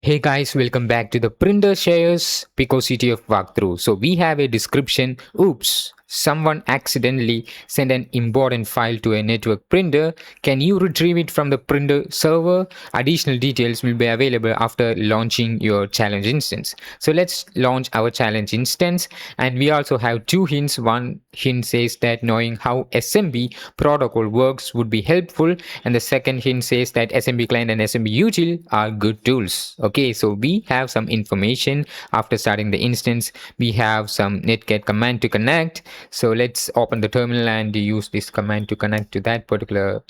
Hey guys, welcome back to the printer shares PicoCTF walkthrough. So we have a description. Oops, someone accidentally sent an important file to a network printer. Can you retrieve it from the printer server? Additional details will be available after launching your challenge instance. So let's launch our challenge instance, and we also have two hints. One hint says that knowing how SMB protocol works would be helpful, and the second hint says that SMB client and SMB util are good tools. Okay, so we have some information after starting the instance. We have some netget command to connect. So let's open the terminal and use this command to connect to that particular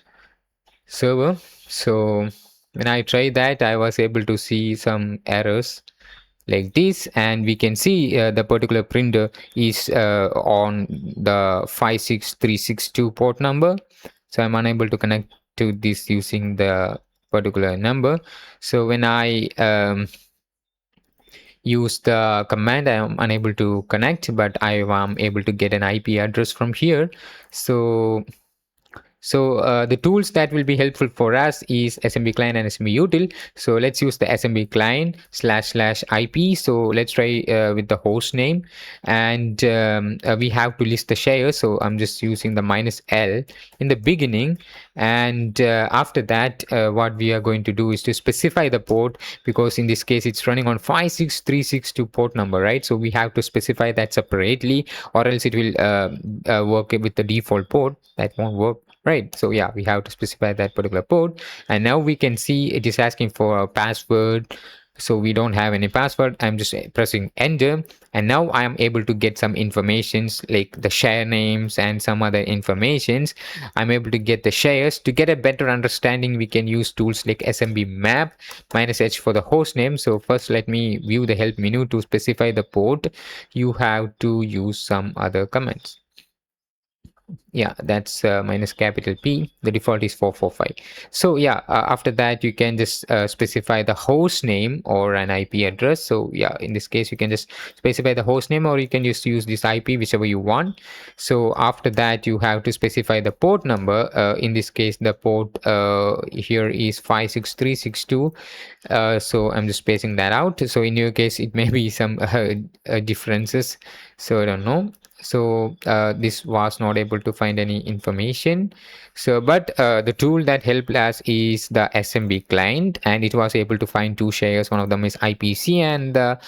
server. So when I tried that, I was able to see some errors like this, and we can see the particular printer is on the 56362 port number. So I'm unable to connect to this using the particular number. So when I use the command, I am unable to connect, but I am able to get an IP address from here. So the tools that will be helpful for us is SMB client and SMB util. So let's use the SMB client //IP. So let's try with the host name, and we have to list the shares. So I'm just using the -L in the beginning, and after that, what we are going to do is to specify the port, because in this case it's running on 56362 port number, right? So we have to specify that separately, or else it will work with the default port. That won't work. Right, so yeah, we have to specify that particular port, and now we can see it is asking for a password. So we don't have any password. I'm just pressing enter, and now I am able to get some informations like the share names and some other informations. I'm able to get the shares. To get a better understanding, we can use tools like SMB map -h for the host name. So first let me view the help menu. To specify the port, you have to use some other commands. Yeah, that's -P. The default is 445. So yeah, after that you can just specify the host name or an IP address. So yeah, in this case you can just specify the host name, or you can just use this IP, whichever you want. So after that you have to specify the port number. In this case the port here is 56362. So I'm just spacing that out. So in your case it may be some differences, so I don't know. So this was not able to find any information. So but the tool that helped us is the SMB client, and it was able to find two shares. One of them is IPC, and the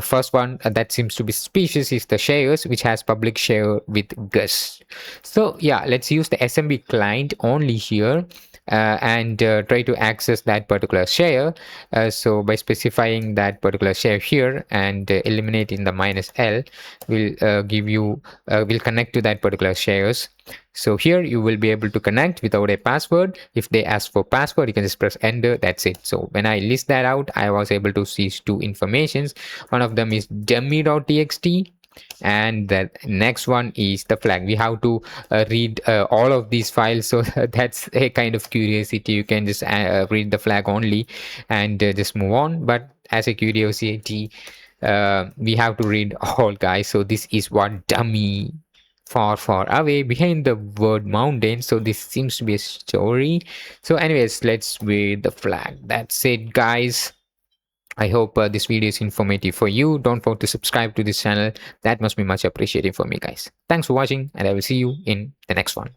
first one that seems to be suspicious is the shares which has public share with Gus. So yeah, let's use the SMB client only here, and try to access that particular share. So by specifying that particular share here and eliminating the -L, will give you will connect to that particular shares. So here you will be able to connect without a password. If they ask for password, you can just press enter. That's it. So when I list that out, I was able to see two informations. One of them is dummy.txt, and the next one is the flag. We have to read all of these files, so that's a kind of curiosity. You can just read the flag only and just move on, but as a curiosity, we have to read all, guys. So this is what dummy far away behind the word mountain. So this seems to be a story. So anyways, let's read the flag. That's it, guys. I hope this video is informative for you. Don't forget to subscribe to this channel. That must be much appreciated for me, guys. Thanks for watching, and I will see you in the next one.